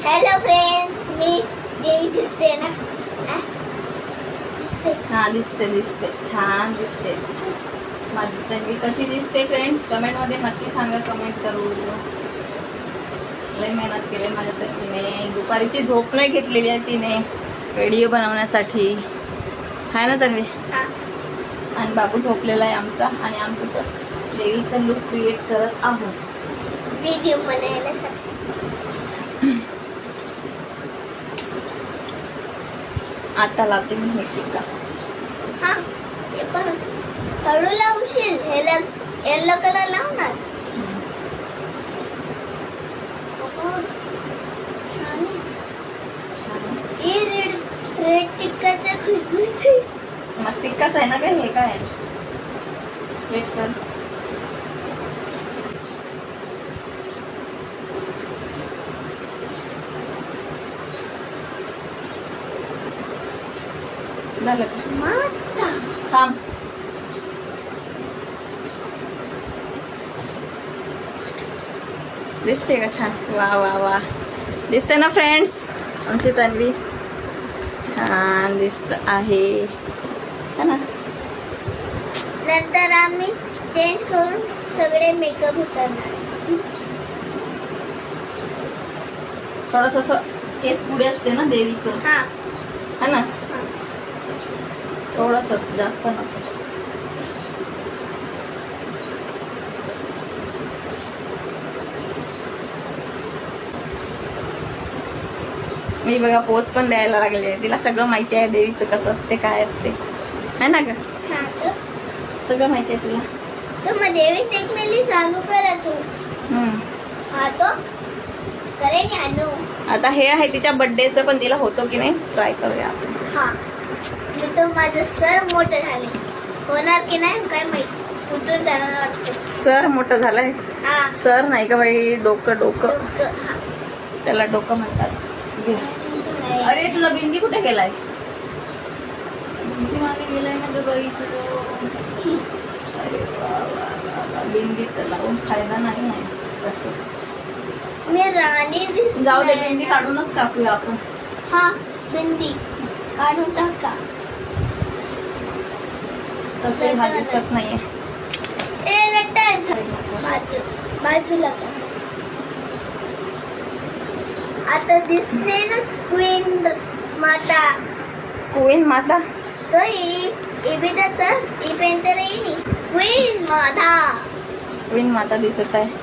Hello friends, मी देवी दिसते ना? दिसते? हा दिसते छान दिसते. माझी तन्वी कशी दिसते फ्रेंड्स कमेंट मध्ये नक्की सांगा. कमेंट करू. लय मेहनत केली माझ्या तन्वीने. दुपारीची झोप नाही घेतलेली आहे तिने व्हिडिओ बनवण्यासाठी. हाय ना तन्वी? हा. आणि बाबू झोपलेला आहे आमचा. आणि आमचं सर देवीचा लुक क्रिएट करत आहोत व्हिडिओ बनवण्यासाठी. आता लावते मी हे टिक्का. हा, हे पण हळू लावशील. येलो कलर लावणार. छान आहे. हे रेड टिक्काचा खुशबू येते. मग टिक्काच आहे ना काय? हे काय आहे? वेट कर. झालं का? माता. थांब. दिसते का छान? वा वा वा. दिसते ना फ्रेंड्स? आमची तन्वी छान दिसत आहे है ना? नंतर आम्ही चेंज करून सगळे मेकअप उतरणार. थोडस असं केस पुढे असते ना देवीचं हा. है ना? हा. थोडस जास्त नको. मी बघा पोज पण द्यायला लागले. तिला सगळं माहिती आहे देवीचं कसं असते काय असते है ना ग? हा तर. सगळं माहिती आहे तुला. तर मग देवी एक मिली चालू करायचो. हा तो करेन आणू. आता हे आहे तिच्या बर्थडेचं पण तिला होतो की नाही ट्राय करूया आपण. हा. मी तर माझं सर मोठं झाले. होणार की नाही काय माहिती. कुठून जाणार वाटतं. सर मोठं झालंय. हा. सर नाही का बाई? डोकं डोकं डोकं. हा. त्याला डोकं म्हणतात. अरे तुझा बिंदी कुठे गेलाय? बिंदी मागे गेलाय ना ग बाई तुझं. अरे वा वा वा. बिंदीचं लावून फायदा नाही आहे तसं. मी राणी दिसते. जाऊ दे बिंदी काढूनच टाकूया आपण. हा. बिंदी काढून टाका. तसे हा दिसत नाहीये. ए लट्टा बाजूला कर. आता दिसते ना क्वीन माता. क्वीन माता तो इबेदाचा इबेंतर येईनी क्वीन माता. क्वीन माता दिसत आहे.